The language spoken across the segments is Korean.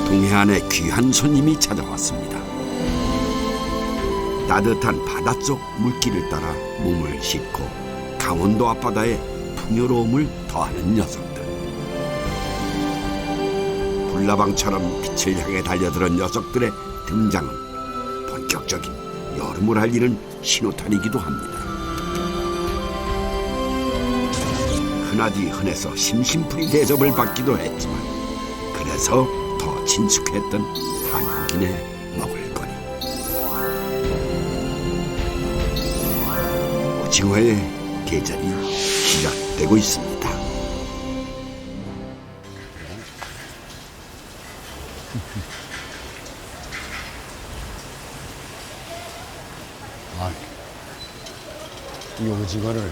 동해안에 귀한 손님이 찾아왔습니다. 따뜻한 바닷속 물길을 따라 몸을 씻고 강원도 앞바다의 풍요로움을 더하는 녀석들. 불나방처럼 빛을 향해 달려드는 녀석들의 등장은 본격적인 여름을 알리는 신호탄이기도 합니다. 흔하디 흔해서 심심풀이 대접을 받기도 했지만 그래서 더 친숙했던 한국인의 먹을거리. 오징어의 계절이 시작되고 있습니다. 이 오징어를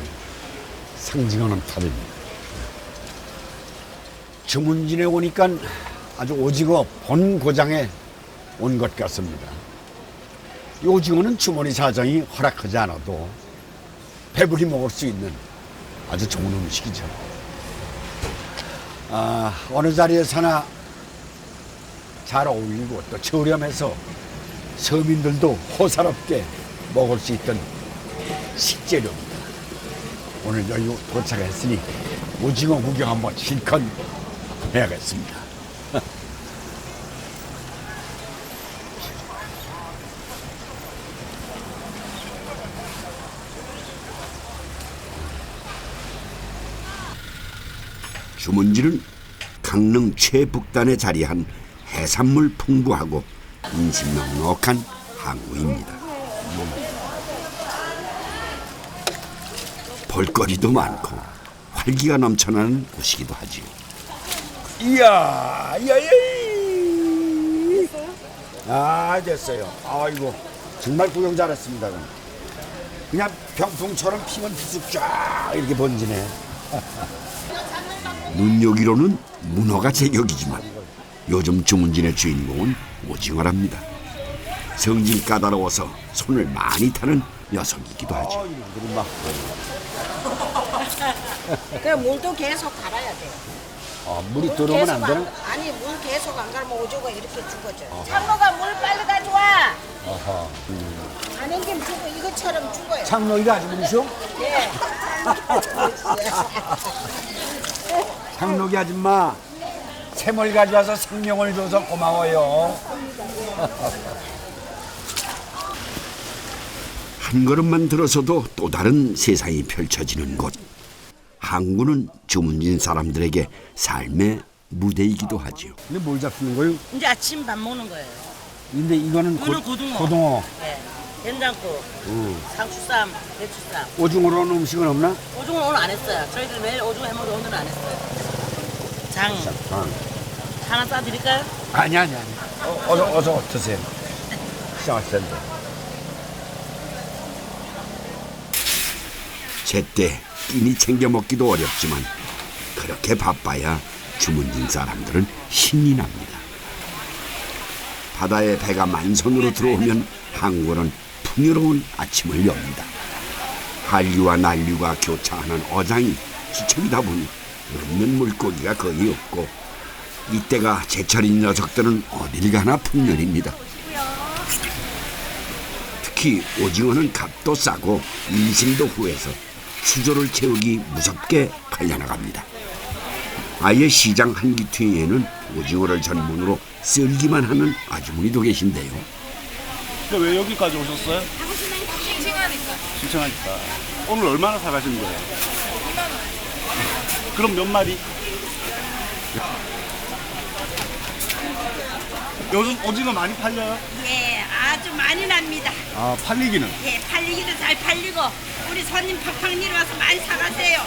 상징하는 탑입니다. 주문진에 오니까 아주 오징어 본고장에 온 것 같습니다. 이 오징어는 주머니 사정이 허락하지 않아도 배불리 먹을 수 있는 아주 좋은 음식이죠. 어느 자리에서나 잘 어울리고 또 저렴해서 서민들도 호사롭게 먹을 수 있던 식재료입니다. 오늘 여기 도착했으니 오징어 구경 한번 실컷 해야겠습니다. 주문지는 강릉 최북단에 자리한 해산물 풍부하고 인심 넉넉한 항구입니다. 볼거리도 많고 활기가 넘쳐나는 곳이기도 하지요. 이야, 됐어요. 아이고, 정말 구경 잘했습니다. 그냥 병풍처럼 피면 쑥 쫙 이렇게 번지네. 눈요기로는 문어가 제격이지만 요즘 주문진의 주인공은 오징어랍니다. 성질 까다로워서 손을 많이 타는 녀석이기도 하죠. 그 물도 계속 갈아야 돼요. 물이 들어오면 안 되나? 아니 물 계속 안 갈면 오징어가 이렇게 죽어져요. 창로가 물 빨리 가져와. 안 옮기면 죽어. 이것처럼 죽어요. 창록이가 아주 무시오? 예. 창록이 아줌마, 샘을 가져와서 생명을 줘서 고마워요. 한 걸음만 들어서도 또 다른 세상이 펼쳐지는 곳. 항구는 주문진 사람들에게 삶의 무대이기도 하지요. 근데 뭘 잡수는 거예요? 이제 아침 밥 먹는 거예요. 근데 이거는 이거는 고등어. 고등어. 네. 된장국, 상추쌈, 배추쌈. 오징어로는 음식은 없나? 오징어 오늘 안 했어요. 저희들 매일 오징어 해먹어도 오늘은 안 했어요. 장 하나 싸드릴까요? 아니. 어서 드세요. 시장할 텐데. 제때 끼니 챙겨 먹기도 어렵지만 그렇게 바빠야 주문진 사람들은 신이 납니다. 바다에 배가 만선으로 들어오면 항구는 풍요로운 아침을 엽니다. 한류와 난류가 교차하는 어장이 수척이다 보니 없는 물고기가 거의 없고 이때가 제철인 녀석들은 어딜 가나 풍년입니다. 특히 오징어는 값도 싸고 인심도 후해서 수조를 채우기 무섭게 팔려나갑니다. 아예 시장 한기퉁이에는 오징어를 전문으로 썰기만 하는 아주머니도 계신데요. 왜 여기까지 오셨어요? 싱싱하니까. 오늘 얼마나 사가신 거예요? 2만 원. 그럼 몇 마리? 요즘 오징어 많이 팔려요? 예, 아주 많이 납니다. 아, 팔리기는? 예, 팔리기도 잘 팔리고 우리 손님 팍팍 내려와서 많이 사가세요.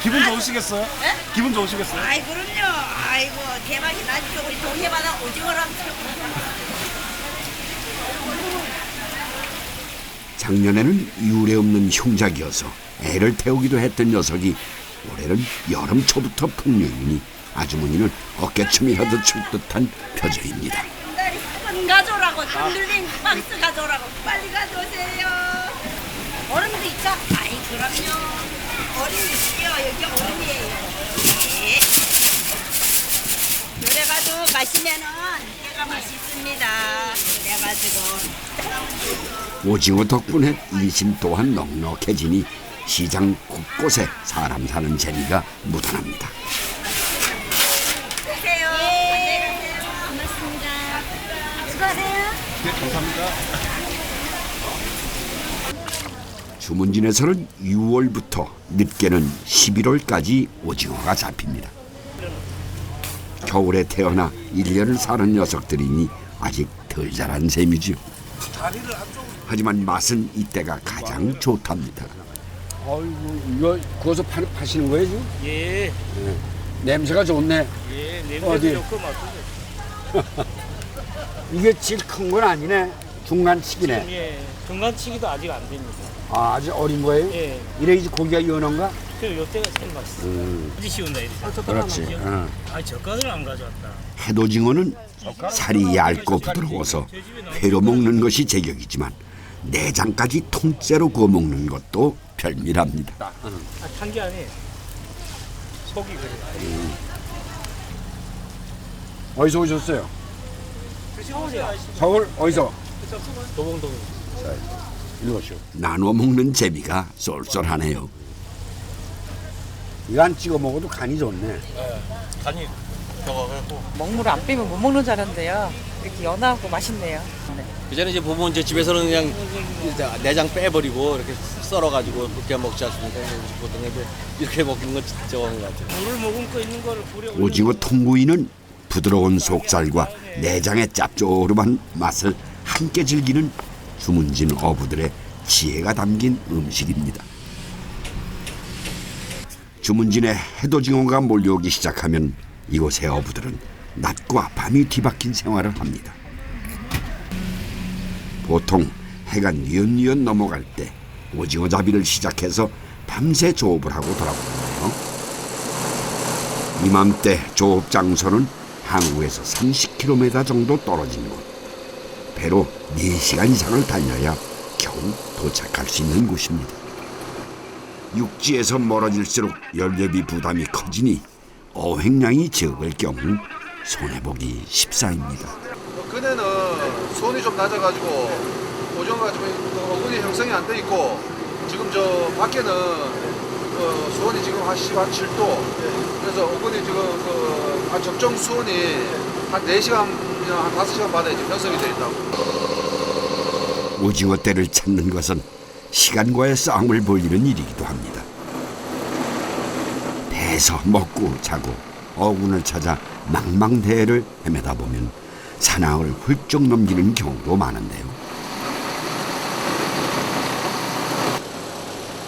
기분 좋으시겠어요? 네? 기분 좋으시겠어요? 아이 그럼요. 아이고 대박이 나죠. 우리 동해바다 오징어랑 작년에는 유례 없는 흉작이어서 애를 태우기도 했던 녀석이 올해는 여름 초부터 풍류이니 아주머니는 어깨춤이 혀도출 듯한 표정입니다. 한 가져오라고 흔들린 박스 가져오라고 빨리 가져오세요. 얼음도 있죠? 아이 그럼요. 얼음이 있어요. 여기 얼음이에요. 네. 그래가지고 마시면은 깨가 맛있습니다. 그래가지고 오징어 덕분에 인심 또한 넉넉해지니 시장 곳곳에 사람 사는 재미가 묻어납니다. 드세요. 네. 고맙습니다. 수고하세요. 네, 감사합니다. 주문진에서는 6월부터 늦게는 11월까지 오징어가 잡힙니다. 겨울에 태어나 1년을 사는 녀석들이니 아직 덜 자란 셈이죠. 하지만 맛은 이때가 가장 좋답니다. 아이고, 이거 구워서 파시는 거예요, 지금? 예, 냄새가 좋네. 예, 냄새도 어디? 좋고 맛도 이게 제일 큰 건 아니네. 중간치기네. 예, 중간치기도 아직 안 됩니다. 아, 아직 어린 거예요? 예, 이래 이제 고기가 연한가? 그리고 요때가 제일 맛있어요. 어디 씌운다 이래. 그렇지. 어. 아, 젓갈을 안 가져왔다. 해도징어는 살이 얇고 부드러워서 회로 먹는 것이 제격이지만 내장까지 통째로 구워 먹는 것도 별미랍니다. 아, 탄 게 아니에요. 속이 그래. 어디서 오셨어요? 서울이야. 서울 어디서? 도봉도봉. 이리 오시오. 나눠 먹는 재미가 쏠쏠하네요. 이거 안 찍어 먹어도 간이 좋네. 간이 적어갖고. 먹물 안 빼면 못 먹는 줄 알았는데요. 이렇게 연하고 맛있네요. 그전에 이제 보면 이제 집에서는 그냥 이제 내장 빼버리고 이렇게 썰어가지고 그렇게 먹지 않습니까? 보통 이제 이렇게 먹는 건 좋은 것 같아요. 물을 머금고 있는 거를 불에 오징어 통구이는 부드러운 속살과 내장의 짭조름한 맛을 함께 즐기는 주문진 어부들의 지혜가 담긴 음식입니다. 주문진에 해도징어가 몰려오기 시작하면 이곳의 어부들은 낮과 밤이 뒤바뀐 생활을 합니다. 보통 해가 뉘엿뉘엿 넘어갈 때 오징어 잡이를 시작해서 밤새 조업을 하고 돌아오는데요. 이맘때 조업 장소는 항구에서 30km 정도 떨어진 곳. 배로 4시간 이상을 달려야 겨우 도착할 수 있는 곳입니다. 육지에서 멀어질수록 연료비 부담이 커지니 어획량이 적을 경우 손해보기 십사입니다. 그네는 수온이 좀 낮아가지고 오징어가 좀 어근이 형성이 안 돼 있고 지금 저 밖에는 수온이 지금 한 7도 그래서 어근이 지금 적정 수온이 한 4시간 그냥 한 5시간 만에 지금 형성이 돼 있다고. 오징어 떼를 찾는 것은 시간과의 싸움을 벌이는 일이기도 합니다. 배에서 먹고 자고 어군을 찾아 망망대해를 헤매다 보면 사나흘 훌쩍 넘기는 경우도 많은데요.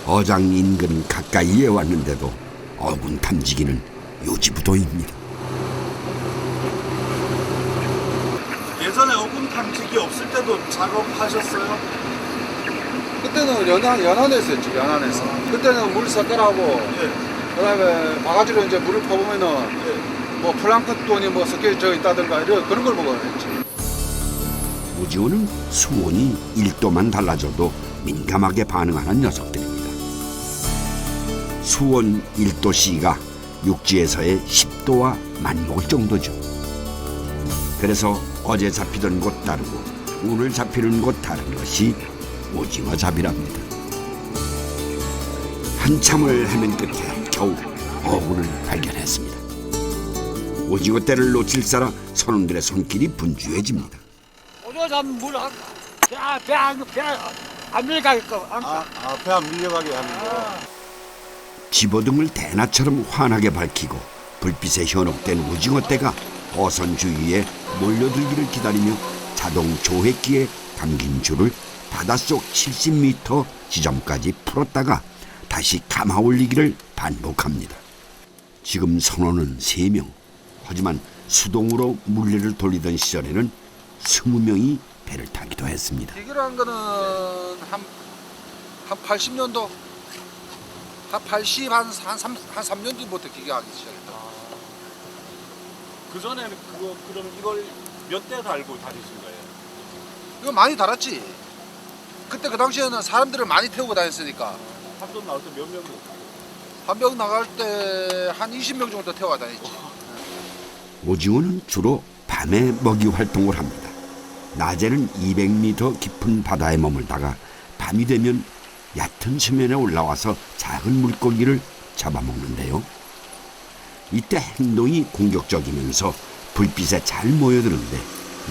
어장 인근 가까이에 왔는데도 어군 탐지기는 요지부동입니다. 예전에 어군 탐지기 없을 때도 작업하셨어요? 그때는 연안에서 했죠. 연안에서. 그때는 물 색깔하고 그다음에 바가지로 이제 물을 퍼보면은 뭐 플랑크톤이 뭐 섞여져 있다든가 이런 그런 걸 먹어야지. 오징어는 수온이 1도만 달라져도 민감하게 반응하는 녀석들입니다. 수온 1도씨가 육지에서의 10도와 맞먹을 정도죠. 그래서 어제 잡히던 곳 다르고 오늘 잡히는 곳 다른 것이 오징어 잡이랍니다. 한참을 헤맨 끝에 겨우 어군을 발견했습니다. 오징어 떼를 놓칠 사라 선원들의 손길이 분주해집니다. 오징어 잡으면 배안 밀가게끔. 배 안 밀려가게 하는 거. 집어등을 대나처럼 환하게 밝히고 불빛에 현혹된 오징어 떼가 어선 주위에 몰려들기를 기다리며 자동 조획기에 감긴 줄을 바닷속 70m 지점까지 풀었다가 다시 감아 올리기를 반복합니다. 지금 선원은 3명. 하지만 수동으로 물레를 돌리던 시절에는 20명이 배를 타기도 했습니다. 기계라는 거는 한 80년도 한 80, 한 3년도부터 기계하기 시작했다. 그 전에는 그럼 이걸 몇 대 달고 다니신 거예요? 이거 많이 달았지. 그때 그 당시에는 사람들을 많이 태우고 다녔으니까 한돈 나올 때 몇 명? 한 명 나갈 때 한 20명 정도 태워 다녔지. 오징어는 주로 밤에 먹이 활동을 합니다. 낮에는 200m 깊은 바다에 머물다가 밤이 되면 얕은 수면에 올라와서 작은 물고기를 잡아먹는데요. 이때 행동이 공격적이면서 불빛에 잘 모여드는데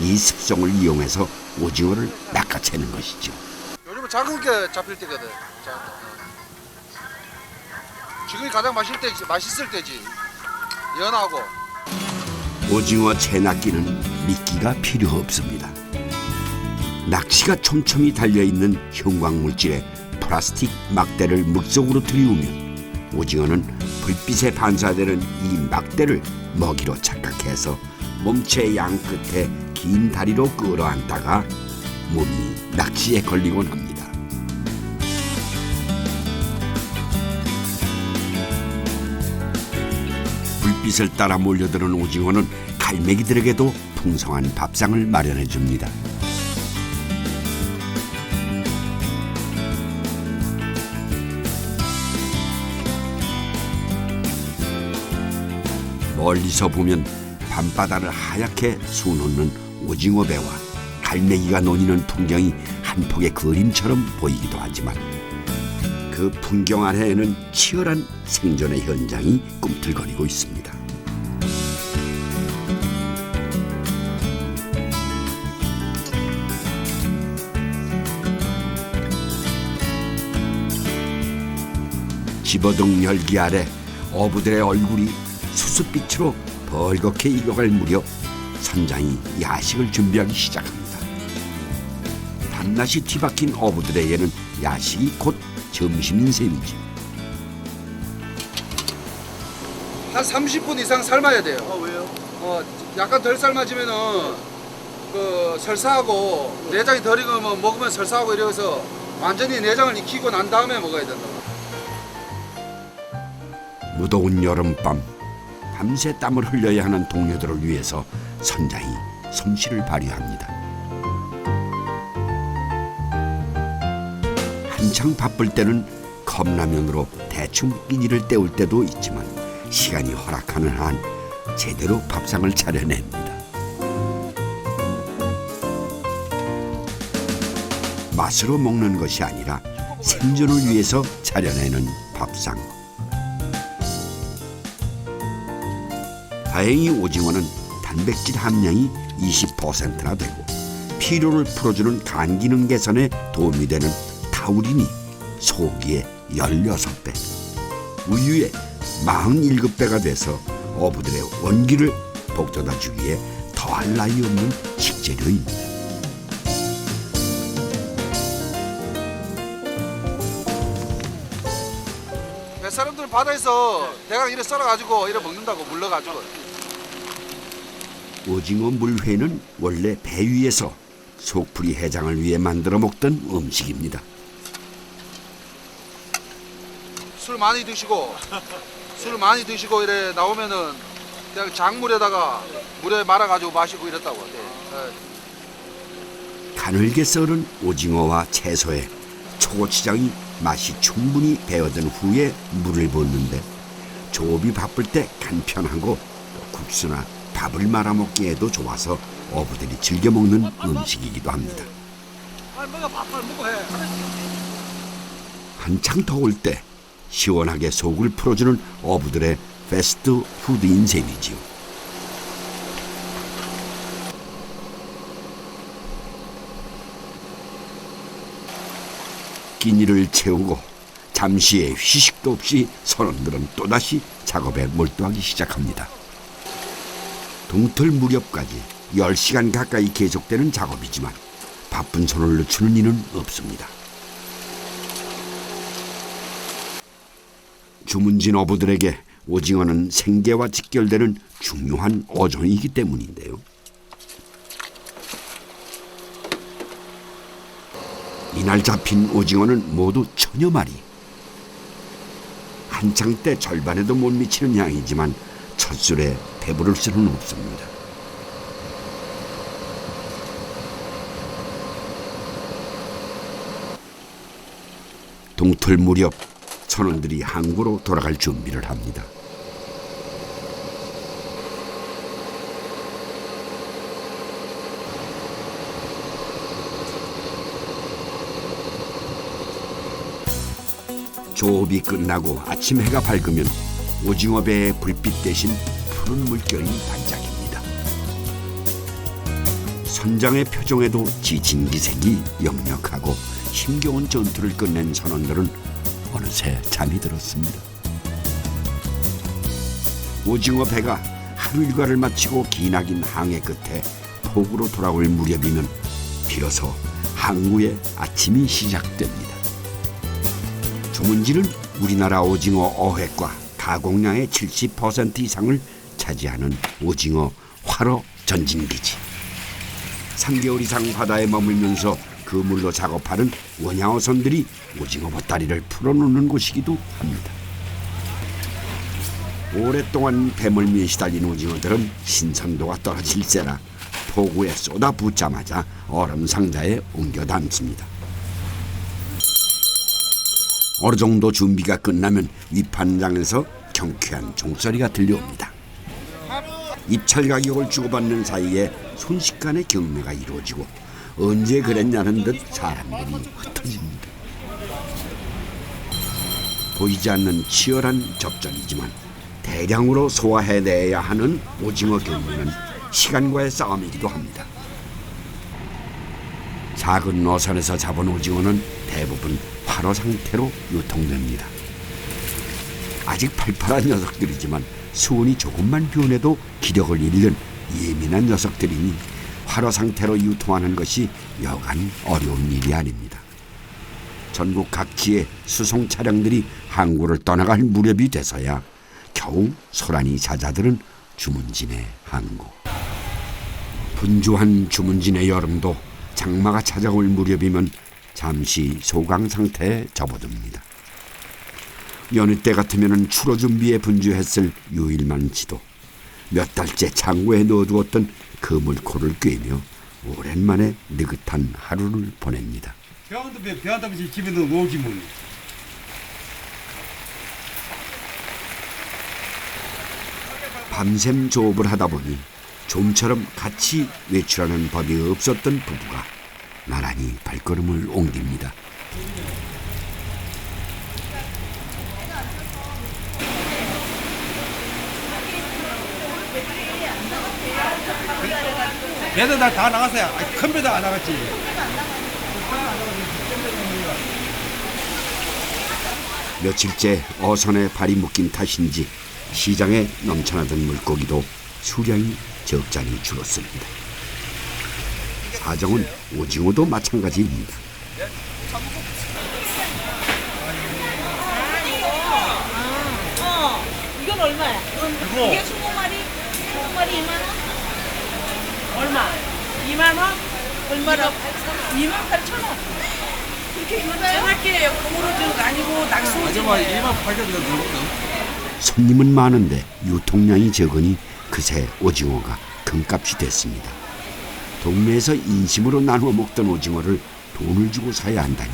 이 습성을 이용해서 오징어를 낚아채는 것이죠. 요즘은 작은 게 잡힐 때거든. 지금이 가장 맛있을 때지. 연하고. 오징어 채낚기는 미끼가 필요 없습니다. 낚시가 촘촘히 달려있는 형광물질에 플라스틱 막대를 물속으로 들이우면 오징어는 불빛에 반사되는 이 막대를 먹이로 착각해서 몸체 양 끝에 긴 다리로 끌어안다가 몸이 낚시에 걸리곤 합니다. 불빛을 따라 몰려드는 오징어는 갈매기들에게도 풍성한 밥상을 마련해 줍니다. 멀리서 보면 밤바다를 하얗게 수놓는 오징어 배와 갈매기가 노니는 풍경이 한 폭의 그림처럼 보이기도 하지만 그 풍경 아래에는 치열한 생존의 현장이 꿈틀거리고 있습니다. 집어등 열기 아래 어부들의 얼굴이 수수빛으로 벌겋게 익어갈 무렵 선장이 야식을 준비하기 시작합니다. 밤낮이 뒤바뀐 어부들에게는 야식이 곧 점심인 셈이죠. 한 30분 이상 삶아야 돼요. 왜요? 약간 덜 삶아지면은 그 설사하고 내장이 덜 익으면 먹으면 설사하고 이래서 완전히 내장을 익히고 난 다음에 먹어야 된다고. 무더운 여름밤 밤새 땀을 흘려야 하는 동료들을 위해서 선장이 솜씨를 발휘합니다. 한창 바쁠 때는 컵라면으로 대충 끼니를 때울 때도 있지만 시간이 허락하는 한 제대로 밥상을 차려냅니다. 맛으로 먹는 것이 아니라 생존을 위해서 차려내는 밥상. 다행히 오징어는 단백질 함량이 20%나 되고 피로를 풀어주는 간 기능 개선에 도움이 되는 타우린이 소고기의 16배, 우유의 47배가 돼서 어부들의 원기를 북돋아 주기에 더할 나위 없는 식재료입니다. 사람들은 바다에서 대강 이래 썰어가지고 이래 먹는다고 물러가지고. 오징어 물회는 원래 배 위에서 속풀이 해장을 위해 만들어 먹던 음식입니다. 술 많이 드시고 이래 나오면은 그냥 작물에다가 물에 말아가지고 마시고 이랬다고. 가늘게 썰은 오징어와 채소에 초고추장이 맛이 충분히 배어든 후에 물을 붓는데 조업이 바쁠 때 간편하고 국수나 밥을 말아 먹기에도 좋아서 어부들이 즐겨 먹는 음식이기도 합니다. 한창 더울 때 시원하게 속을 풀어주는 어부들의 패스트푸드인 셈이지요. 끼니를 채우고 잠시의 휴식도 없이 선원들은 또다시 작업에 몰두하기 시작합니다. 동틀 무렵까지 10시간 가까이 계속되는 작업이지만 바쁜 손을 늦추는 이는 없습니다. 주문진 어부들에게 오징어는 생계와 직결되는 중요한 어종이기 때문인데요. 이날 잡힌 오징어는 모두 1000여 마리. 한창 때 절반에도 못 미치는 양이지만 첫 술에 배부를 수는 없습니다. 동틀 무렵 선원들이 항구로 돌아갈 준비를 합니다. 조업이 끝나고 아침 해가 밝으면 오징어 배의 불빛 대신 푸른 물결이 반짝입니다. 선장의 표정에도 지친 기색이 역력하고 힘겨운 전투를 끝낸 선원들은 어느새 잠이 들었습니다. 오징어 배가 하루 일과를 마치고 기나긴 항해 끝에 포구로 돌아올 무렵이면 비로소 항구의 아침이 시작됩니다. 주문지는 우리나라 오징어 어획과 가공량의 70% 이상을 차지하는 오징어 활어 전진기지. 3개월 이상 바다에 머물면서 그물로 작업하는 원야어선들이 오징어 보따리를 풀어놓는 곳이기도 합니다. 오랫동안 배멀미에 시달린 오징어들은 신선도가 떨어질세라 포구에 쏟아붓자마자 얼음 상자에 옮겨 담습니다. 어느 정도 준비가 끝나면 위판장에서 경쾌한 종소리가 들려옵니다. 입찰 가격을 주고받는 사이에 순식간에 경매가 이루어지고 언제 그랬냐는 듯 사람들이 흩어집니다. 보이지 않는 치열한 접전이지만 대량으로 소화해내야 하는 오징어 경매는 시간과의 싸움이기도 합니다. 작은 어선에서 잡은 오징어는 대부분 활어 상태로 유통됩니다. 아직 팔팔한 녀석들이지만 수온이 조금만 변해도 기력을 잃는 예민한 녀석들이니 활어 상태로 유통하는 것이 여간 어려운 일이 아닙니다. 전국 각지의 수송 차량들이 항구를 떠나갈 무렵이 돼서야 겨우 소란이 잦아드는 주문진의 항구. 분주한 주문진의 여름도 장마가 찾아올 무렵이면 잠시 소강 상태에 접어듭니다. 여느 때 같으면 추로 준비에 분주했을 유일만치도 몇 달째 창고에 넣어두었던 그물코를 꿰며 오랜만에 느긋한 하루를 보냅니다. 배한다면서 집에 넣어놓지 뭐. 밤샘 조업을 하다 보니 좀처럼 같이 외출하는 법이 없었던 부부가 나란히 발걸음을 옮깁니다. 배도 다 나갔어요. 큰 배도 안 나갔지. 며칠째 어선에 발이 묶인 탓인지 시장에 넘쳐나던 물고기도 수량이 적잖이 줄었습니다. 사정은 오징어도 마찬가지입니다. 이건 얼마야? 이게 20마리? 20마리 2만 원? 얼마? 2만 원? 얼마라고? 28,000원. 그렇게 전할게요. 공으로 좀 아니고 낚시. 아줌마 1만 8천 원 넘거든. 손님은 많은데 유통량이 적으니 그새 오징어가 금값이 됐습니다. 동네에서 인심으로 나누어 먹던 오징어를 돈을 주고 사야 한다니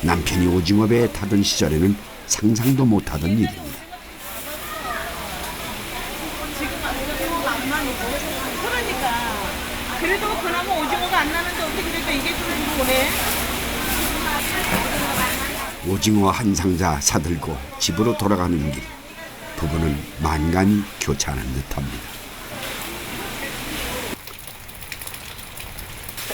남편이 오징어 배에 타던 시절에는 상상도 못하던 일입니다. 그러니까. 그래도 그나마 오징어가 안 나는데 어떻게 그래도 이게 좀 들어오네. 오징어 한 상자 사들고 집으로 돌아가는 길. 부부는 만감이 교차하는 듯합니다.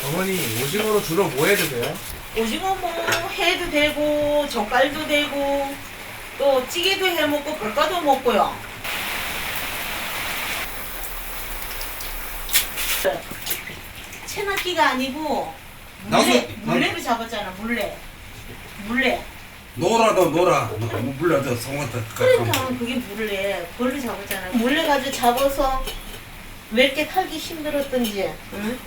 어머니 오징어로 주로 뭐 해도 돼요? 오징어 뭐 해도 되고 젓갈도 되고 또 찌개도 해 먹고 볶아도 먹고요. 채낚기가 아니고 물레로 잡았잖아. 물레. 노라도 노라. 물려도 송어도. 그러니까 그게 물레. 그걸로 잡았잖아. 물레 가지고 잡아서 왜 이렇게 탈기 힘들었던지. 응?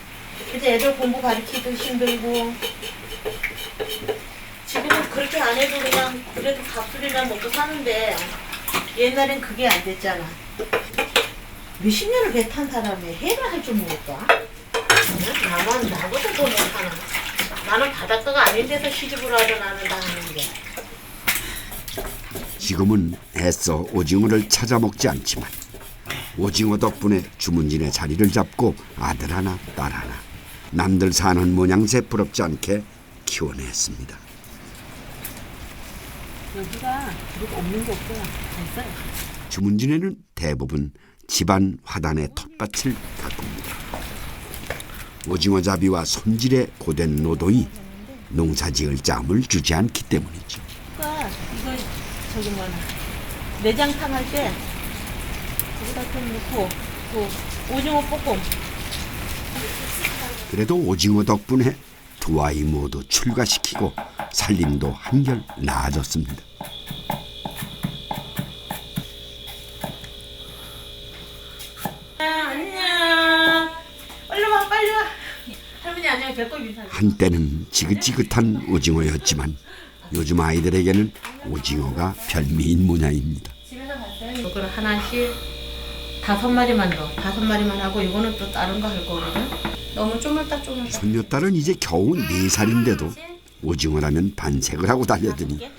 이제 애들 공부 가르치기도 힘들고 지금은 그렇게 안 해도 그냥 그래도 밥술이나 먹고 사는데 옛날엔 그게 안 됐잖아. 몇십 년을 배 탄 사람이 해를 할 줄 모를까? 나만 나보다 더 못하나. 나는 바닷가가 아닌 데서 시집을 와도 나는 다 하는데. 지금은 애써 오징어를 찾아 먹지 않지만 오징어 덕분에 주문진의 자리를 잡고 아들 하나 딸 하나 남들 사는 모양새 부럽지 않게 키워냈습니다. 여기가 그리고 없는 게 없어요. 다 있어요. 주문진에는 대부분 집안 화단의 텃밭을 가꿉니다. 오징어 잡이와 손질의 고된 노동이 농사지을 짬을 주지 않기 때문이죠. 그러니까 이거 저기 뭐냐 내장탕 할 때 여기다 좀 넣고 또 오징어 볶음. 그래도 오징어 덕분에 두 아이 모두 출가시키고 살림도 한결 나아졌습니다. 안녕. 얼른 와 빨리 와. 할머니 안녕. 배꼽 인사. 한때는 지긋지긋한 오징어였지만 요즘 아이들에게는 오징어가 별미인 모양입니다. 이거를 하나씩 5마리만 넣어. 5마리만 하고 이거는 또 다른 거 할 거거든. 너무 쪼물딱. 손녀딸은 이제 겨우 4살인데도 오징어라면 반색을 하고 달려드니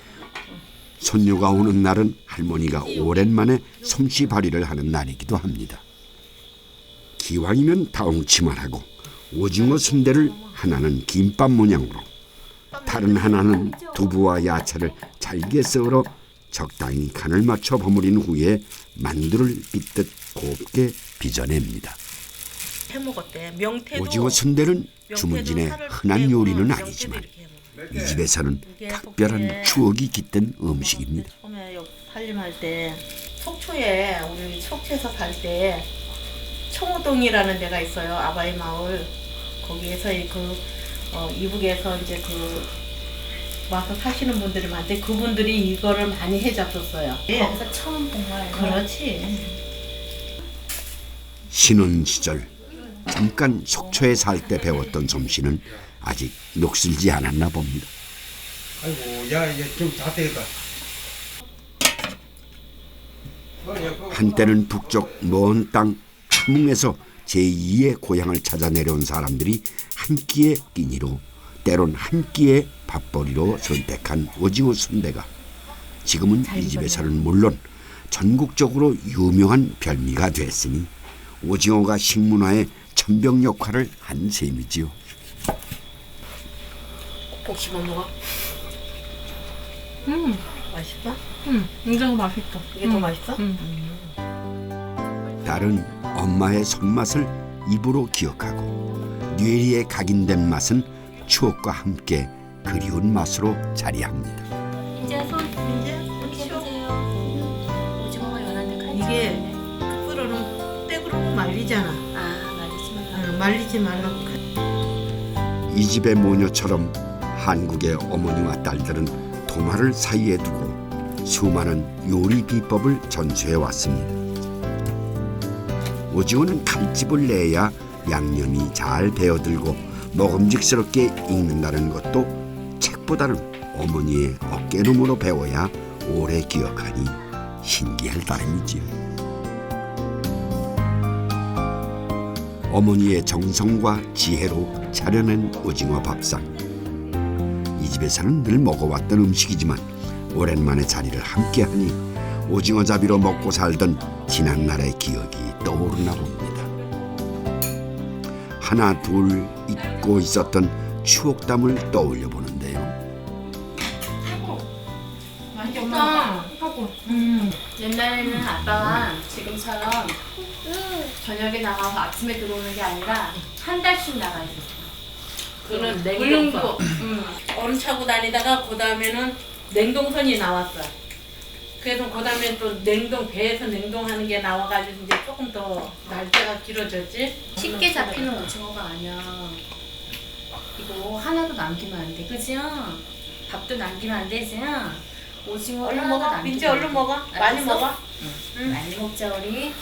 손녀가 오는 날은 할머니가 오랜만에 솜씨발휘를 하는 날이기도 합니다. 기왕이면 다홍치만 하고 오징어 순대를 하나는 김밥 모양으로 다른 하나는 두부와 야채를 잘게 썰어 적당히 간을 맞춰 버무린 후에 만두를 빚듯 곱게 빚어냅니다. 해먹었대. 명태도 오징어 순대는 주문진의 흔한 요리는 아니지만 이 집에서는 특별한 추억이 깃든 음식입니다. 처음에 여기 살림할 때 속초에 우리 속초에서 살 때 청호동이라는 데가 있어요. 아바이 마을. 거기에서 이북에서 이제 와서 사시는 분들이 많은데 그분들이 이거를 많이 해잡혔어요. 거기서 처음 본 거예요. 그렇지. 신혼 시절 잠깐 속초에 살 때 배웠던 솜씨는 아직 녹슬지 않았나 봅니다. 아이고, 야, 이제 좀 자세히다. 한때는 북쪽 먼 땅 함흥에서 제2의 고향을 찾아 내려온 사람들이 한 끼의 끼니로 때론 한 끼의 밥벌이로 선택한 오징어 순대가 지금은 이 집에서는 물론 전국적으로 유명한 별미가 됐으니 오징어가 식문화의 천병 역할을 한 셈이지요. 볶시만 먹어. 맛있어? 이게 더 맛있다. 이게 더 맛있어? 딸은 엄마의 손맛을 입으로 기억하고 뇌리에 각인된 맛은 추억과 함께 그리운 맛으로 자리합니다. 이제 이렇게 해보세요. 오징어가 연한데 이게 끓으면 떼그러고 말리잖아. 말리지 말라. 말리지 말라고. 이 집의 모녀처럼 한국의 어머니와 딸들은 도마를 사이에 두고 수많은 요리 비법을 전수해 왔습니다. 오징어는 칼집을 내야 양념이 잘 배어들고 먹음직스럽게 익는다는 것도 책보다는 어머니의 어깨너머로 배워야 오래 기억하니 신기할 따름이지요. 어머니의 정성과 지혜로 차려낸 오징어 밥상. 이 집에서는 늘 먹어왔던 음식이지만 오랜만에 자리를 함께하니 오징어 잡이로 먹고 살던 지난날의 기억이 떠오르나 봅니다. 하나 둘 잊고 있었던 추억담을 떠올려 보는데요. 맛있다. 옛날에는 아빠가 지금처럼 저녁에 나가서 아침에 들어오는 게 아니라 한 달씩 나가 있었어. 그는 냉동선. 얼음 차고 다니다가 그 다음에는 냉동선이 나왔어. 그래서 그 다음에 또 배에서 냉동하는 게 나와가지고 이제 조금 더 날짜가 길어졌지. 쉽게 잡히는 오징어가 아니야. 이거 하나도 남기면 안 돼, 그죠? 밥도 남기면 안 되지? 오징어 얼른 하나도 먹어. 남기면 민지 안 얼른 돼. 먹어. 많이 알았어? 먹어. 많이 먹자 우리.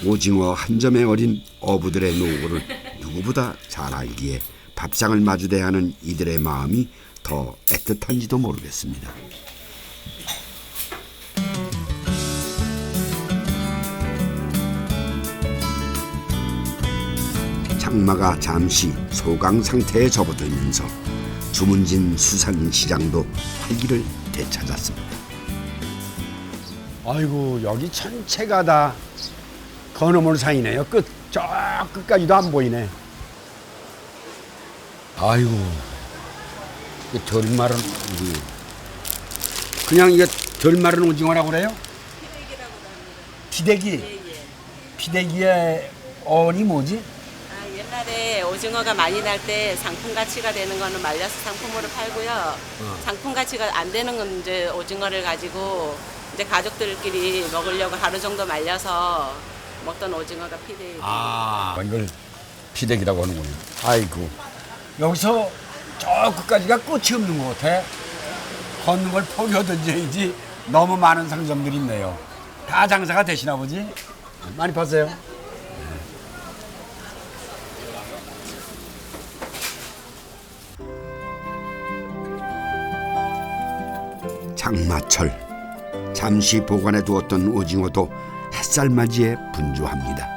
오징어 한 점에 어린 어부들의 노고를 누구보다 잘 알기에 밥상을 마주대야 하는 이들의 마음이 더 애틋한지도 모르겠습니다. 장마가 잠시 소강 상태에 접어들면서 주문진 수산시장도 활기를 되찾았습니다. 아이고 여기 전체가 다 건어물 산이네요. 저 끝까지도 안 보이네. 아이고 이 들말은 그냥 이게 덜 마른 오징어라고 그래요? 피대기. 피대기의 어원이 뭐지? 옛날에 오징어가 많이 날 때 상품 가치가 되는 거는 말려서 상품으로 팔고요. 상품 가치가 안 되는 건 이제 오징어를 가지고 이제 가족들끼리 먹으려고 하루 정도 말려서 먹던 오징어가 피대기. 이걸 피대기라고 하는군요. 아이고. 여기서 저 끝까지가 끝이 없는 것 같아. 걷는 걸 포기하든지 너무 많은 상점들이 있네요. 다 장사가 되시나 보지? 많이 파세요? 장마철 잠시 보관해 두었던 오징어도 햇살 맞이에 분주합니다.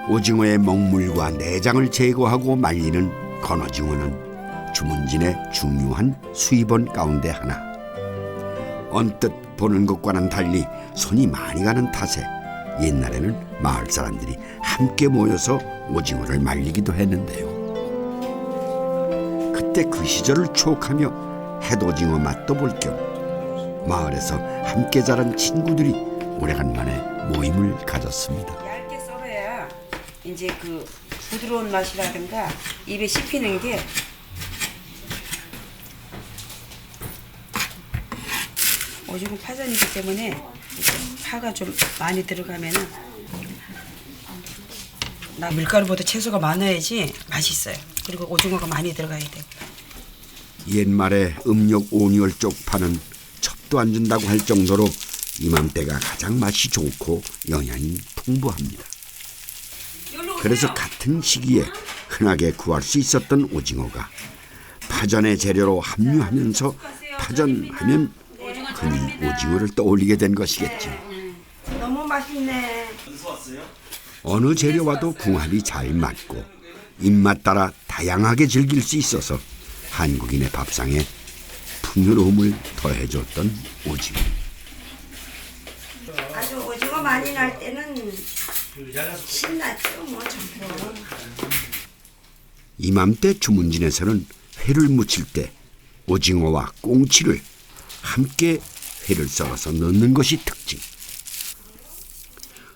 오징어의 먹물과 내장을 제거하고 말리는 건오징어는 주문진의 중요한 수입원 가운데 하나. 언뜻 보는 것과는 달리 손이 많이 가는 탓에 옛날에는 마을 사람들이 함께 모여서 오징어를 말리기도 했는데요. 그때 그 시절을 추억하며 햇오징어 맛도 볼 겸 마을에서 함께 자란 친구들이 오래간만에 모임을 가졌습니다. 얇게 썰어야 이제 그 부드러운 맛이라든가 입에 씹히는 게 오징어 파전이기 때문에 파가 좀 많이 들어가면은 밀가루보다 채소가 많아야지 맛있어요. 그리고 오징어가 많이 들어가야 돼요. 옛말에 음력 5월 쪽파는 첩도 안 준다고 할 정도로 이맘때가 가장 맛이 좋고 영양이 풍부합니다. 그래서 같은 시기에 흔하게 구할 수 있었던 오징어가 파전의 재료로 합류하면서 파전하면 흔히 오징어를 떠올리게 된 것이겠죠. 너무 맛있네. 어느 재료와도 궁합이 잘 맞고 입맛 따라 다양하게 즐길 수 있어서 한국인의 밥상에 풍요로움을 더해줬던 오징어. 아주 오징어 많이 날 때는 신났죠, 뭐 전부. 이맘때 주문진에서는 회를 무칠 때 오징어와 꽁치를 함께 회를 썰어서 넣는 것이 특징.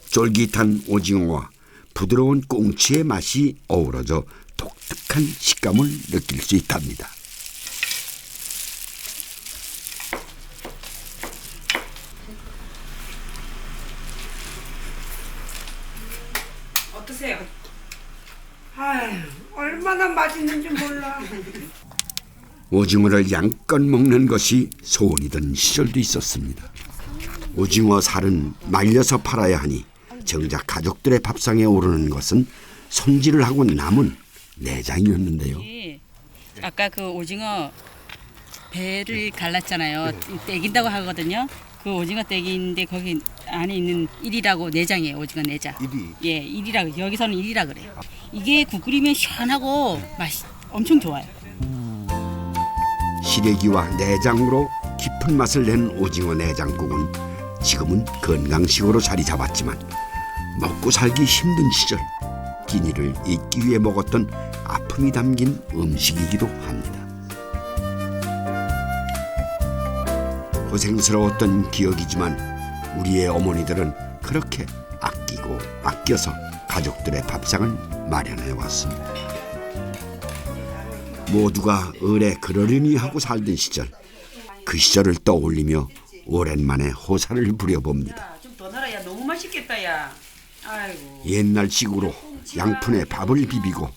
쫄깃한 오징어와 부드러운 꽁치의 맛이 어우러져 독특한 식감을 느낄 수 있답니다. 어떠세요? 아유, 얼마나 맛있는지 몰라. 오징어를 양껏 먹는 것이 소원이던 시절도 있었습니다. 오징어 살은 말려서 팔아야 하니 정작 가족들의 밥상에 오르는 것은 손질을 하고 남은 내장이었는데요. 아까 그 오징어 배를 갈랐잖아요. 떼긴다고 하거든요. 그 오징어 떼기인데 거기 안에 있는 일이라고 내장이에요. 오징어 내장. 예, 일이라고. 여기서는 일이라 그래요. 이게 국 끓이면 시원하고 맛이 엄청 좋아요. 시래기와 내장으로 깊은 맛을 낸 오징어 내장국은 지금은 건강식으로 자리 잡았지만 먹고 살기 힘든 시절 끼니를 잊기 위해 먹었던 아픔이 담긴 음식이기도 합니다. 고생스러웠던 기억이지만 우리의 어머니들은 그렇게 아끼고 아껴서 가족들의 밥상을 마련해 왔습니다. 모두가 을에 그러려니 하고 살던 시절, 그 시절을 떠올리며 오랜만에 호사를 부려봅니다. 좀 더 넣어라. 야, 너무 맛있겠다, 야. 아이고. 옛날식으로 양푼에 밥을 비비고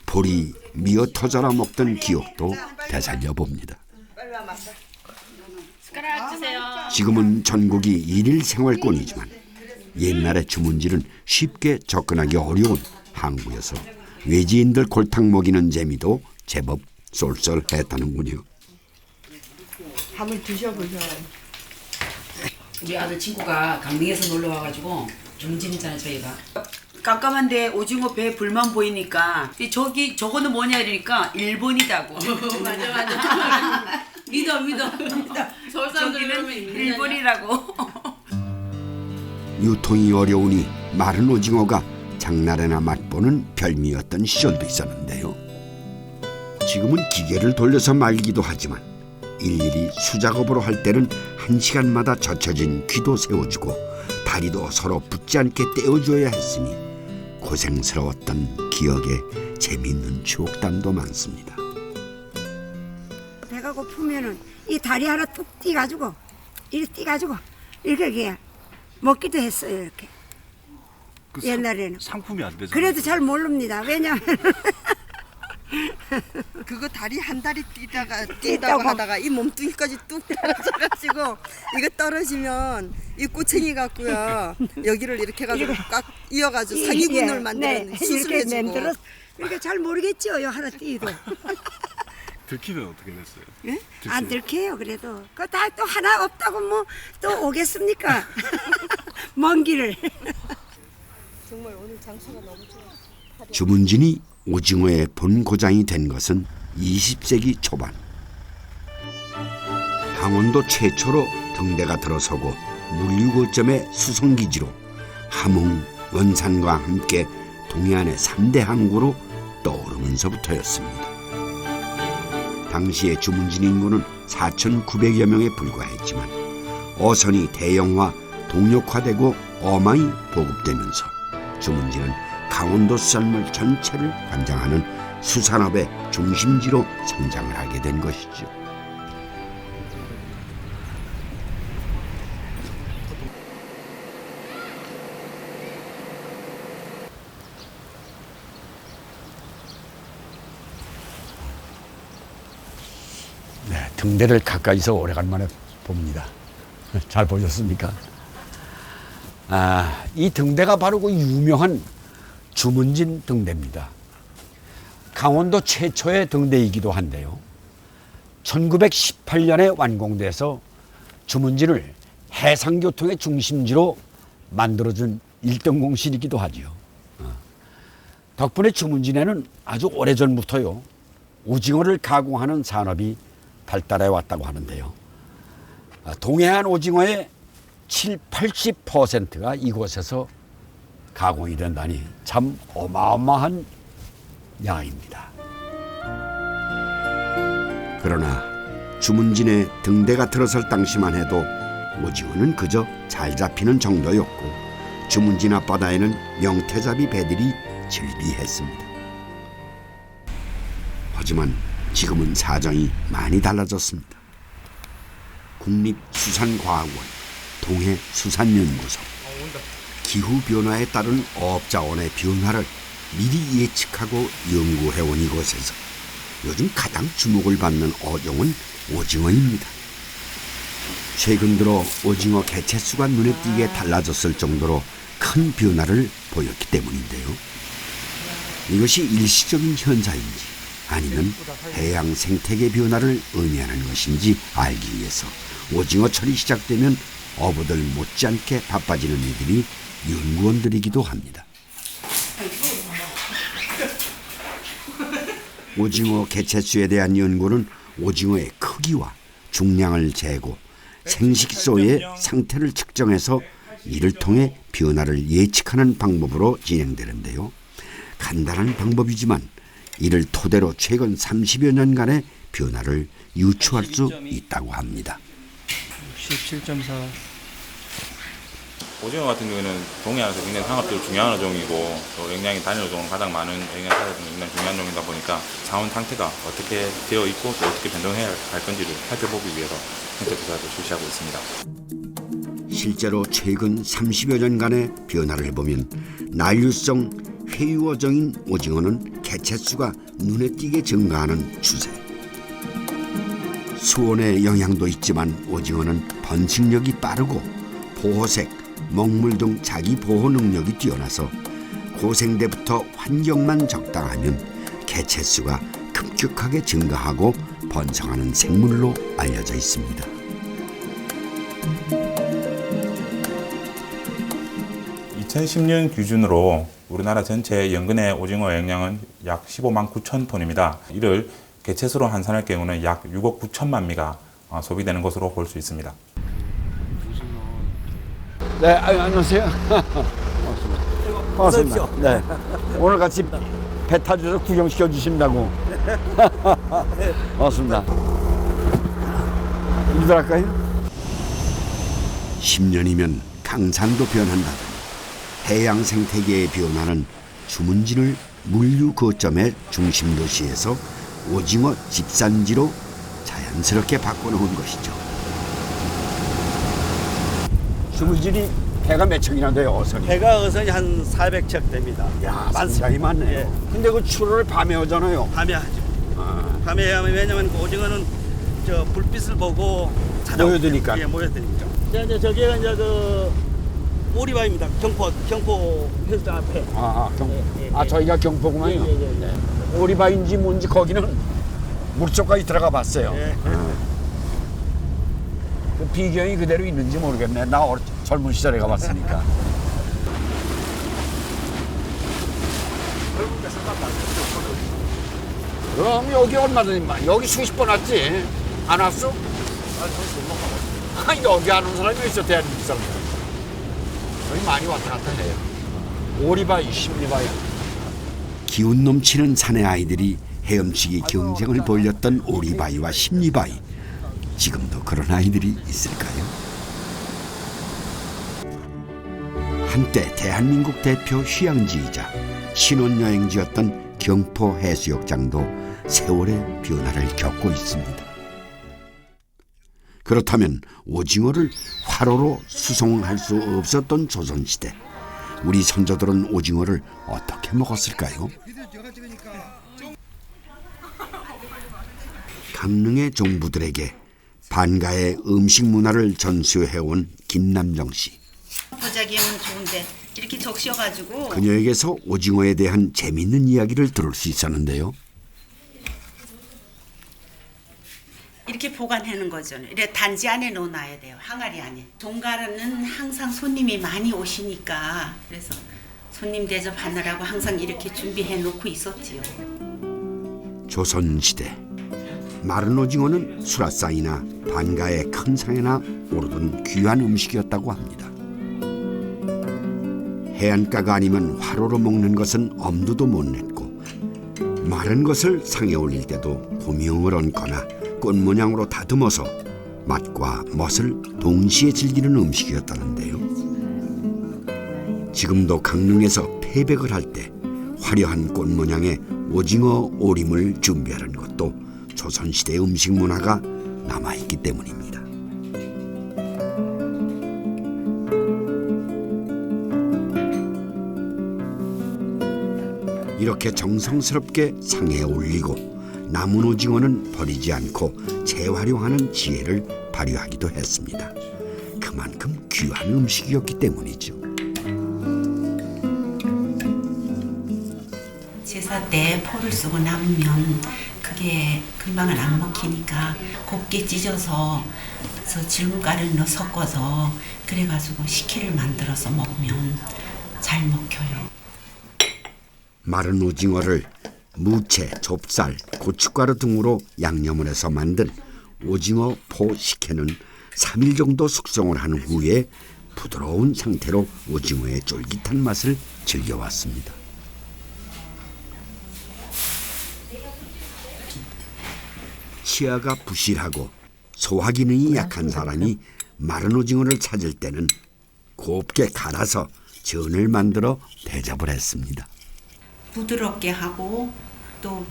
보리 미어 터져라 먹던 기억도 되살려 봅니다. 숟가락 주세요. 지금은 전국이 일일 생활권이지만 옛날의 주문지는 쉽게 접근하기 어려운 항구여서 외지인들 골탕 먹이는 재미도 제법 쏠쏠했다는군요. 한번 드셔보셔. 우리 아들 친구가 강릉에서 놀러 와가지고 중진이잖아요 저희가. 깜깜한데 오징어 배 불만 보이니까 저거는 뭐냐 이러니까 일본이다고. 맞아. 믿어. 서울 사람들 그러면 일본이라고. 유통이 어려우니 마른 오징어가 장날에나 맛보는 별미였던 시절도 있었는데요. 지금은 기계를 돌려서 말기도 하지만 일일이 수작업으로 할 때는 1시간마다 젖혀진 귀도 세워주고 다리도 서로 붙지 않게 떼어줘야 했으니 고생스러웠던 기억에 재미있는 추억담도 많습니다. 배가 고프면은 이 다리 하나 뚝 띄가지고 이렇게 먹기도 했어요. 이렇게 옛날에는 상품이 안 되죠. 그래도 잘 모릅니다. 왜냐하면 그거 다리 한 다리 뛴다고 하다가 이 몸뚱이까지 뚝 떨어져가지고 이거 떨어지면 이 꼬챙이 갖고요 여기를 이렇게 해가지고 꽉 이어가지고 상위근을 만드는 수술해주고. 그러니까 잘 모르겠죠. 요 하나 띄도. 들키면 어떻게 됐어요? 예? 안 들켜요. 그래도 그거 다 또 하나 없다고 뭐 또 오겠습니까? 먼 길을. 정말 오늘 장소가 너무 좋아. 주문진이 오징어의 본 고장이 된 것은 20세기 초반. 강원도 최초로 등대가 들어서고 물류거점의 수송기지로 함흥, 원산과 함께 동해안의 3대 항구로 떠오르면서부터였습니다. 당시의 주문진 인구는 4,900여 명에 불과했지만 어선이 대형화, 동력화되고 어마이 보급되면서 주문진은 강원도 수산물 전체를 관장하는 수산업의 중심지로 성장을 하게 된 것이죠. 네, 등대를 가까이서 오래간만에 봅니다. 잘 보셨습니까? 이 등대가 바로 그 유명한 주문진 등대입니다. 강원도 최초의 등대이기도 한데요. 1918년에 완공돼서 주문진을 해상교통의 중심지로 만들어준 1등 공신이기도 하죠. 덕분에 주문진에는 아주 오래전부터요, 오징어를 가공하는 산업이 발달해 왔다고 하는데요. 동해안 오징어의 70~80%가 이곳에서 가공이 된다니 참 어마어마한 양입니다. 그러나 주문진에 등대가 들어설 당시만 해도 오징어는 그저 잘 잡히는 정도였고 주문진 앞바다에는 명태잡이 배들이 즐비했습니다. 하지만 지금은 사정이 많이 달라졌습니다. 국립수산과학원, 동해수산연구소, 기후변화에 따른 어업자원의 변화를 미리 예측하고 연구해온 이곳에서 요즘 가장 주목을 받는 어종은 오징어입니다. 최근 들어 오징어 개체수가 눈에 띄게 달라졌을 정도로 큰 변화를 보였기 때문인데요. 이것이 일시적인 현상인지 아니면 해양 생태계 변화를 의미하는 것인지 알기 위해서 오징어철이 시작되면 어부들 못지않게 바빠지는 이들이 연구원들이기도 합니다. 오징어 개체수에 대한 연구는 오징어의 크기와 중량을 재고 생식소의 상태를 측정해서 이를 통해 변화를 예측하는 방법으로 진행되는데요. 간단한 방법이지만 이를 토대로 최근 30여 년간의 변화를 유추할 수 있다고 합니다. 67.4. 오징어 같은 경우에는 동해안에서 굉장히 상업적으로 중요한 어종이고 또 영양이 단일 어종은 가장 많은 영양 사례 중에 굉장히 중요한 어종이다 보니까 자원 상태가 어떻게 되어 있고 또 어떻게 변동해야 할 건지를 살펴보기 위해서 생태 조사도 실시하고 있습니다. 실제로 최근 30여 년간의 변화를 보면 난류성 회유어종인 오징어는 개체수가 눈에 띄게 증가하는 추세. 수온의 영향도 있지만 오징어는 번식력이 빠르고 보호색, 먹물 등 자기 보호 능력이 뛰어나서 고생대부터 환경만 적당하면 개체수가 급격하게 증가하고 번성하는 생물로 알려져 있습니다. (2010년) 기준으로 우리나라 전체 연근의 오징어 영양은 약 15만 9천 톤입니다. 이를 개체수로 환산할 경우는 약 6억 9천만 미가 소비되는 것으로 볼 수 있습니다. 네, 안녕하세요. 반갑습니다. 네, 오늘 같이 배 타주셔서 구경시켜 주신다고. 반갑습니다. 우리들 할까요? 10년이면 강산도 변한다더니 해양 생태계의 변화는 주문진을 물류 거점의 중심 도시에서 오징어 집산지로 자연스럽게 바꿔놓은 것이죠. 주문진이 배가 몇 척이나 돼요, 어선이? 배가 어선이 한 400척 됩니다. 야, 많습니다. 많네요. 예. 근데 그 출하를 밤에 하잖아요. 밤에 하죠. 밤에 하면 왜냐면 그 오징어는 저 불빛을 보고 모여드니까. 예, 모여드니까. 이제 저기가 이제 그 오리바입니다. 경포 해수장 앞에. 저희가 경포구만요. 예. 오리바인지 뭔지 거기는 물속까지 들어가 봤어요. 예. 그 비경이 그대로 있는지 모르겠네. 나 젊은 시절에 가봤으니까. 그럼 여기 얼마든지 여기 수십 번 왔지? 안 왔어? 여기 안 온 사람이 있어, 대한민국 사람. 여기 많이 왔다 갔다 해요. 오리바이, 십리바이. 기운 넘치는 사내 아이들이 헤엄치기 경쟁을 벌였던 오리바이와 십리바이. 지금도 그런 아이들이 있을까요? 한때 대한민국 대표 휴양지이자 신혼여행지였던 경포 해수욕장도 세월의 변화를 겪고 있습니다. 그렇다면 오징어를 화로로 수송할 수 없었던 조선시대, 우리 선조들은 오징어를 어떻게 먹었을까요? 강릉의 종부들에게 반가의 음식 문화를 전수해온 김남정 씨. 보자기에는 좋은데 이렇게 적셔가지고 그녀에게서 오징어에 대한 재미있는 이야기를 들을 수 있었는데요. 이렇게 보관하는 거죠. 이렇게 단지 안에 넣어놔야 돼요. 항아리 안에. 종가는 항상 손님이 많이 오시니까 그래서 손님 대접하느라고 항상 이렇게 준비해 놓고 있었지요. 조선시대 마른 오징어는 수라상이나 반가의 큰 상에나 오르던 귀한 음식이었다고 합니다. 해안가가 아니면 화로로 먹는 것은 엄두도 못 냈고, 마른 것을 상에 올릴 때도 고명을 얹거나 꽃 모양으로 다듬어서 맛과 멋을 동시에 즐기는 음식이었다는데요. 지금도 강릉에서 패백을 할 때 화려한 꽃 모양의 오징어 오림을 준비하는 것도 조선시대 음식 문화가 남아있기 때문입니다. 이렇게 정성스럽게 상에 올리고 남은 오징어는 버리지 않고 재활용하는 지혜를 발휘하기도 했습니다. 그만큼 귀한 음식이었기 때문이죠. 제사 때 포를 쓰고 남으면 그게 금방은 안 먹히니까 곱게 찢어서 질문가루를 넣어 섞어서 그래가지고 식혜를 만들어서 먹으면 잘 먹혀요. 마른 오징어를 무채, 좁쌀, 고춧가루 등으로 양념을 해서 만든 오징어 포 식혜는 3일 정도 숙성을 한 후에 부드러운 상태로 오징어의 쫄깃한 맛을 즐겨왔습니다. 치아가 부실하고 소화 기능이 약한 사람이 마른 오징어를 찾을 때는 곱게 갈아서 전을 만들어 대접을 했습니다. 부드럽게 하고 또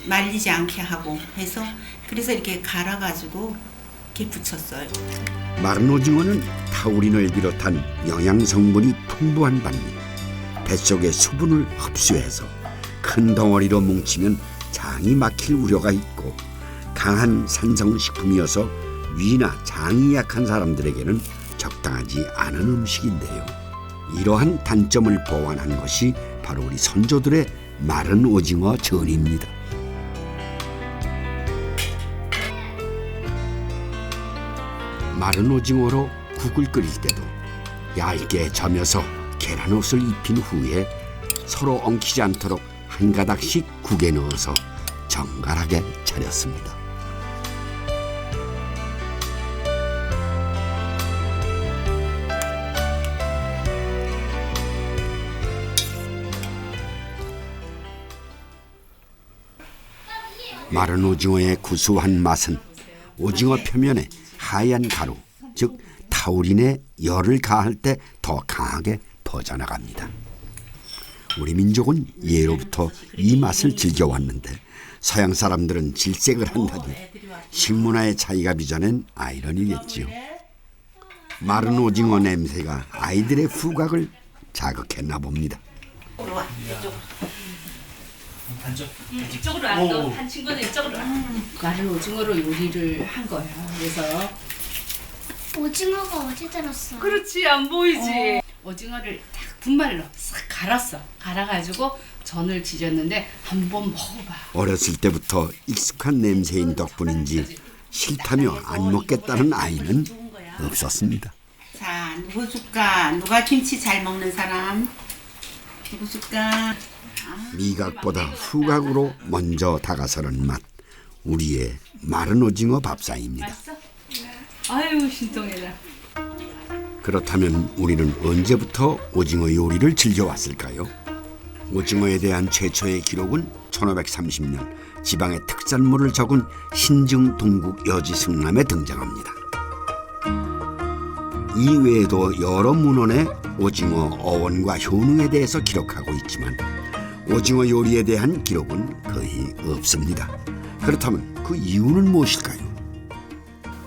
말리지 않게 하고 해서 그래서 이렇게 갈아가지고 이렇게 붙였어요. 마른 오징어는 타우린을 비롯한 영양 성분이 풍부한 반면 뱃속의 수분을 흡수해서 큰 덩어리로 뭉치면 장이 막힐 우려가 있고 강한 산성식품이어서 위나 장이 약한 사람들에게는 적당하지 않은 음식인데요. 이러한 단점을 보완한 것이 바로 우리 선조들의 마른 오징어 전입니다. 마른 오징어로 국을 끓일 때도 얇게 저며서 계란옷을 입힌 후에 서로 엉키지 않도록 한 가닥씩 국에 넣어서 정갈하게 차렸습니다. 마른 오징어의 구수한 맛은 오징어 표면에 하얀 가루, 즉 타우린의 열을 가할 때 더 강하게 퍼져나갑니다. 우리 민족은 예로부터 이 맛을 즐겨왔는데 서양 사람들은 질색을 한다니 식문화의 차이가 빚어낸 아이러니겠지요. 마른 오징어 냄새가 아이들의 후각을 자극했나 봅니다. 이쪽으로 앉아. 한 친구는 이쪽으로 앉아. 마른 오징어로 요리를 한 거야. 그래서 오징어가 어디 들었어? 그렇지, 안 보이지. 오징어를 딱 분말로 싹 갈았어. 갈아가지고 전을 지졌는데 한번 먹어봐. 어렸을 때부터 익숙한 냄새인 덕분인지 싫다며 안 먹겠다는 아이는 없었습니다. 자, 누구 줄까? 누가 김치 잘 먹는 사람? 누구 줄까? 미각보다 후각으로 먼저 다가서는 맛. 우리의 마른 오징어 밥상입니다. 아유, 신통해라. 그렇다면 우리는 언제부터 오징어 요리를 즐겨왔을까요? 오징어에 대한 최초의 기록은 1530년 지방의 특산물을 적은 신증 동국 여지승남에 등장합니다. 이외에도 여러 문헌에 오징어 어원과 효능에 대해서 기록하고 있지만 오징어 요리에 대한 기록은 거의 없습니다. 그렇다면 그 이유는 무엇일까요?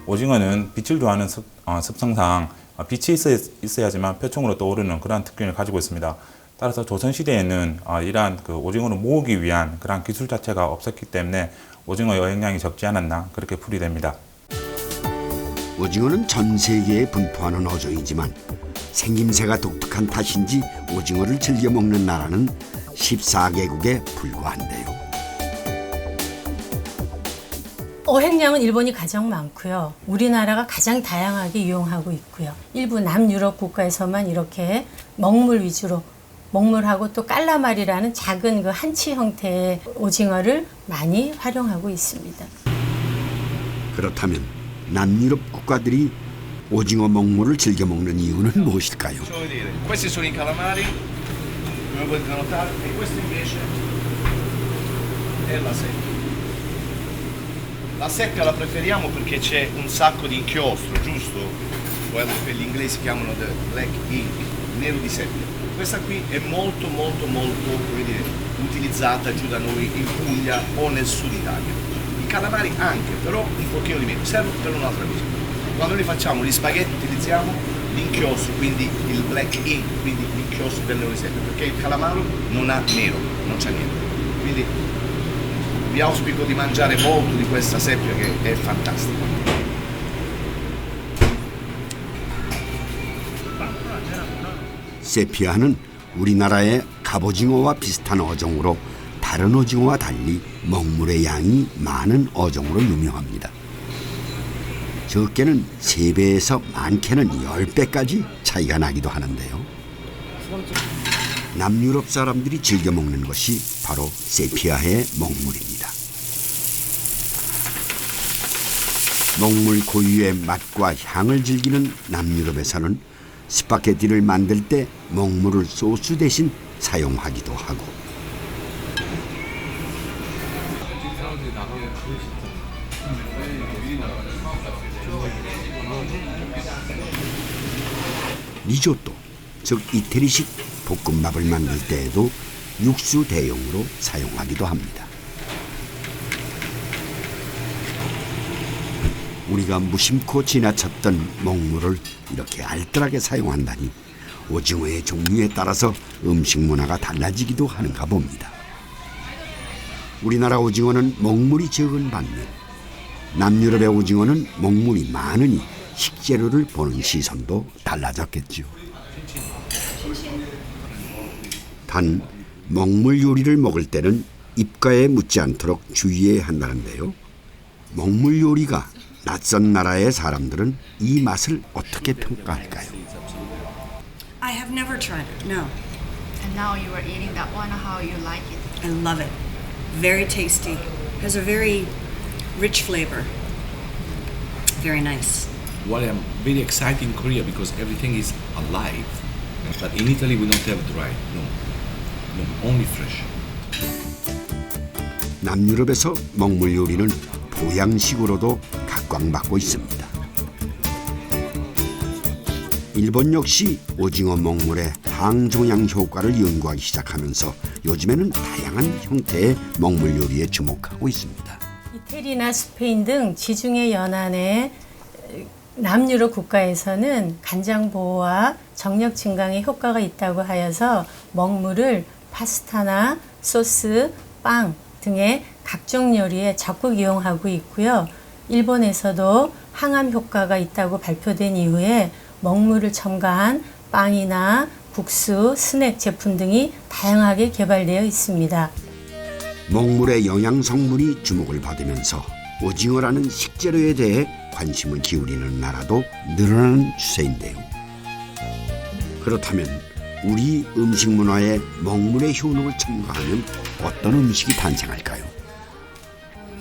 오징어는 빛을 좋아하는 습성상 빛이 있어야지만 표층으로 떠오르는 그러한 특징을 가지고 있습니다. 따라서 조선시대에는 이러한 오징어를 모으기 위한 그러한 기술 자체가 없었기 때문에 오징어의 영양이 적지 않았나 그렇게 풀이됩니다. 오징어는 전 세계에 분포하는 어종이지만 생김새가 독특한 탓인지 오징어를 즐겨 먹는 나라는 14개국에 불과한데요. 어획량은 일본이 가장 많고요. 우리나라가 가장 다양하게 이용하고 있고요. 일부 남유럽 국가에서만 이렇게 먹물 위주로 먹물하고 또 깔라말이라는 작은 그 한치 형태의 오징어를 많이 활용하고 있습니다. 그렇다면 남유럽 국가들이 오징어 먹물을 즐겨 먹는 이유는 무엇일까요? Questi sono i calamari, come potete notare, e questo invece è la seppia. La seppia la preferiamo perché c'è un sacco di inchiostro, giusto? Quello che gli inglesi chiamano the black ink, nero di seppia. Questa qui è molto come dire, utilizzata giù da noi in Puglia o nel sud Italia. I calamari anche, però un pochino di meno, servono per un'altra cosa. Quando noi facciamo gli spaghetti utilizziamo l'inchiostro, quindi il black ink, quindi l'inchiostro del nero di seppia, perché il calamaro non ha nero, non c'ha niente. Quindi vi auspico di mangiare molto di questa seppia che è fantastica. 세피아는 우리나라의 갑오징어와 비슷한 어종으로 다른 오징어와 달리 먹물의 양이 많은 어종으로 유명합니다. 적게는 3배에서 많게는 10배까지 차이가 나기도 하는데요. 남유럽 사람들이 즐겨 먹는 것이 바로 세피아의 먹물입니다. 먹물 고유의 맛과 향을 즐기는 남유럽에서는 스파게티를 만들 때 먹물을 소스 대신 사용하기도 하고 리조또, 즉 이태리식 볶음밥을 만들 때에도 육수 대용으로 사용하기도 합니다. 우리가 무심코 지나쳤던 먹물을 이렇게 알뜰하게 사용한다니 오징어의 종류에 따라서 음식 문화가 달라지기도 하는가 봅니다. 우리나라 오징어는 먹물이 적은 반면 남유럽의 오징어는 먹물이 많으니 식재료를 보는 시선도 달라졌겠죠. 단 먹물 요리를 먹을 때는 입가에 묻지 않도록 주의해야 한다는데요. 먹물 요리가 낯선 나라의 사람들은 이 맛을 어떻게 평가할까요? I have never tried it. No. And now you are eating that one. How you like it? I love it. Very tasty. Has a very rich flavor. Very nice. Well, I'm very excited in Korea because everything is alive. But in Italy we don't have dry. No, only fresh. 남유럽에서 먹물 요리는 보양식으로도 각 각광받고 있습니다. 일본 역시 오징어 먹물의 항종양 효과를 연구하기 시작하면서 요즘에는 다양한 형태의 먹물 요리에 주목하고 있습니다. 이태리나 스페인 등 지중해 연안의 남유럽 국가에서는 간장 보호와 정력 증강에 효과가 있다고 하여서 먹물을 파스타나 소스, 빵 등의 각종 요리에 적극 이용하고 있고요. 일본에서도 항암 효과가 있다고 발표된 이후에 먹물을 첨가한 빵이나 국수, 스낵 제품 등이 다양하게 개발되어 있습니다. 먹물의 영양 성분이 주목을 받으면서 오징어라는 식재료에 대해 관심을 기울이는 나라도 늘어나는 추세인데요. 그렇다면 우리 음식 문화에 먹물의 효능을 첨가하면 어떤 음식이 탄생할까요?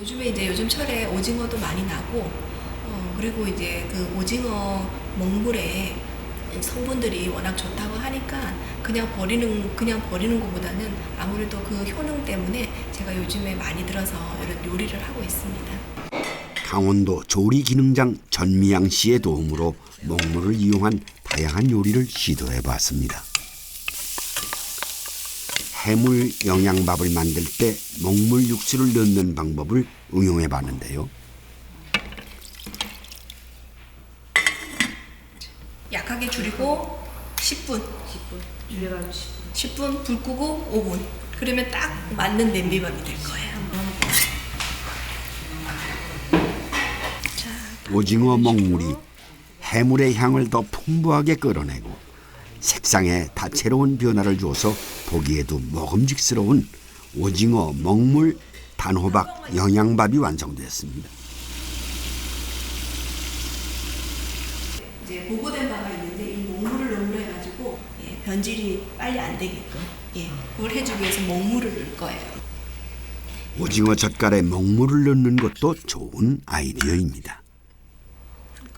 요즘에 이제 요즘 철에 오징어도 많이 나고 그리고 이제 그 오징어 먹물에 성분들이 워낙 좋다고 하니까 그냥 버리는 것보다는 아무래도 그 효능 때문에 제가 요즘에 많이 들어서 이런 요리를 하고 있습니다. 강원도 조리 기능장 전미양 씨의 도움으로 먹물을 이용한 다양한 요리를 시도해 봤습니다. 해물 영양밥을 만들 때 먹물 육수를 넣는 방법을 응용해 봤는데요. 약하게 줄이고 10분 줄여가지고 10분 불 끄고 5분 그러면 딱 맞는 냄비밥이 될 거예요. 오징어 먹물이 해물의 향을 더 풍부하게 끌어내고 색상에 다채로운 변화를 줘서 보기에도 먹음직스러운 오징어 먹물 단호박 영양밥이 완성됐습니다. 이제 보고된 바가 있는데 이 먹물을 넣으려 해가지고 변질이 빨리 안 되게끔 그걸 해주기 위해서 먹물을 넣을 거예요. 오징어 젓갈에 먹물을 넣는 것도 좋은 아이디어입니다.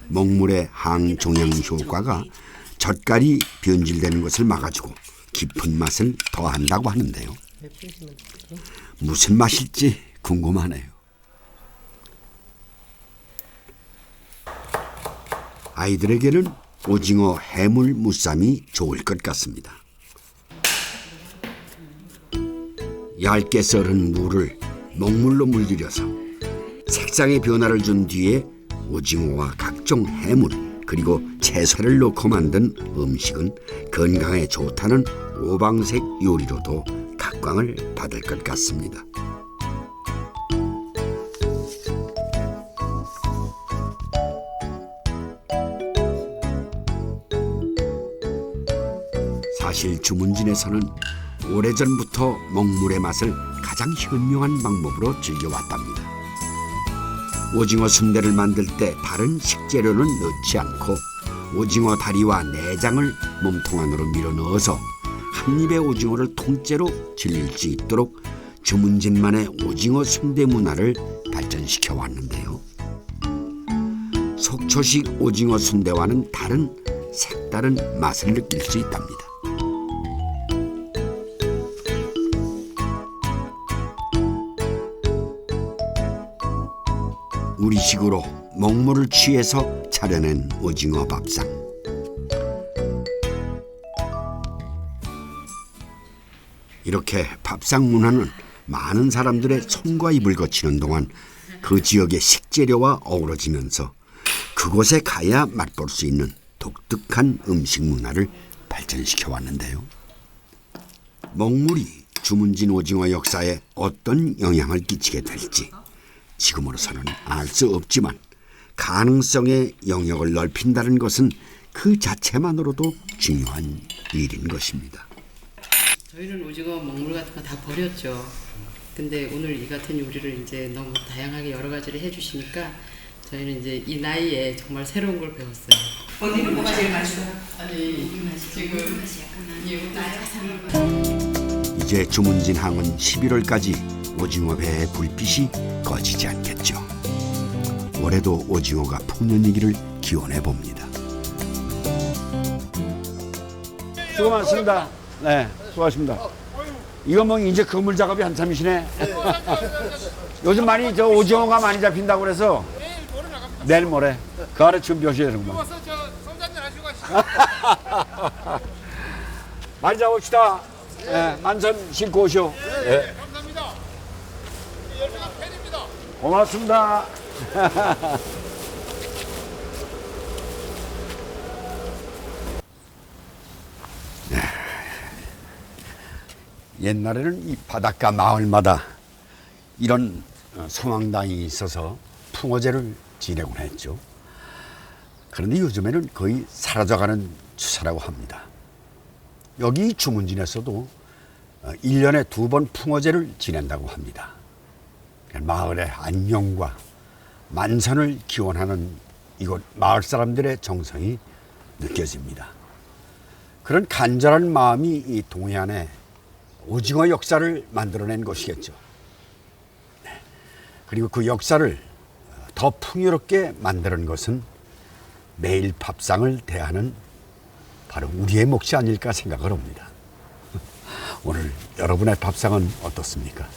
먹물의 항종양 효과가 젓갈이 변질되는 것을 막아주고 깊은 맛을 더한다고 하는데요. 무슨 맛일지 궁금하네요. 아이들에게는 오징어 해물 무쌈이 좋을 것 같습니다. 얇게 썰은 무를 먹물로 물들여서 색상의 변화를 준 뒤에 오징어와 각종 해물 그리고 채소를 넣고 만든 음식은 건강에 좋다는 오방색 요리로도 각광을 받을 것 같습니다. 사실 주문진에서는 오래전부터 먹물의 맛을 가장 현명한 방법으로 즐겨왔답니다. 오징어 순대를 만들 때 다른 식재료는 넣지 않고 오징어 다리와 내장을 몸통 안으로 밀어 넣어서 한 입의 오징어를 통째로 즐길 수 있도록 주문진만의 오징어 순대 문화를 발전시켜 왔는데요. 속초식 오징어 순대와는 다른 색다른 맛을 느낄 수 있답니다. 우리식으로 먹물을 취해서 차려낸 오징어 밥상. 이렇게 밥상 문화는 많은 사람들의 손과 입을 거치는 동안 그 지역의 식재료와 어우러지면서 그곳에 가야 맛볼 수 있는 독특한 음식 문화를 발전시켜 왔는데요. 먹물이 주문진 오징어 역사에 어떤 영향을 끼치게 될지 지금으로서는 알 수 없지만 가능성의 영역을 넓힌다는 것은 그 자체만으로도 중요한 일인 것입니다. 저희는 오징어 먹물 같은 거 다 버렸죠. 근데 오늘 이 같은 요리를 이제 너무 다양하게 여러 가지를 해주시니까 저희는 이제 이 나이에 정말 새로운 걸 배웠어요. 언니는 뭐가 제일 맛있어요? 아니 지금 이것도 이제 주문진 항은 11월까지 오징어 배의 불빛이 꺼지지 않겠죠. 올해도 오징어가 풍년이기를 기원해 봅니다. 수고 많습니다. 네, 수고하십니다. 이거 뭐 이제 그물 작업이 한참이시네. 요즘 많이 저 오징어가 많이 잡힌다고 그래서 내일 모레 그 안에 준비하셔야 되는구만. 와서 저 성장님 하시고 가시죠. 많이 잡읍시다. 예, 만선 신고 오시오. 예. 감사합니다. 열매가 팬입니다. 고맙습니다. 옛날에는 이 바닷가 마을마다 이런 성황당이 있어서 풍어제를 지내곤 했죠. 그런데 요즘에는 거의 사라져가는 추세라고 합니다. 여기 주문진에서도 1년에 2번 풍어제를 지낸다고 합니다. 마을의 안녕과 만선을 기원하는 이곳 마을 사람들의 정성이 느껴집니다. 그런 간절한 마음이 이 동해안의 오징어 역사를 만들어낸 것이겠죠. 그리고 그 역사를 더 풍요롭게 만드는 것은 매일 밥상을 대하는 바로 우리의 몫이 아닐까 생각을 합니다. 오늘 여러분의 밥상은 어떻습니까?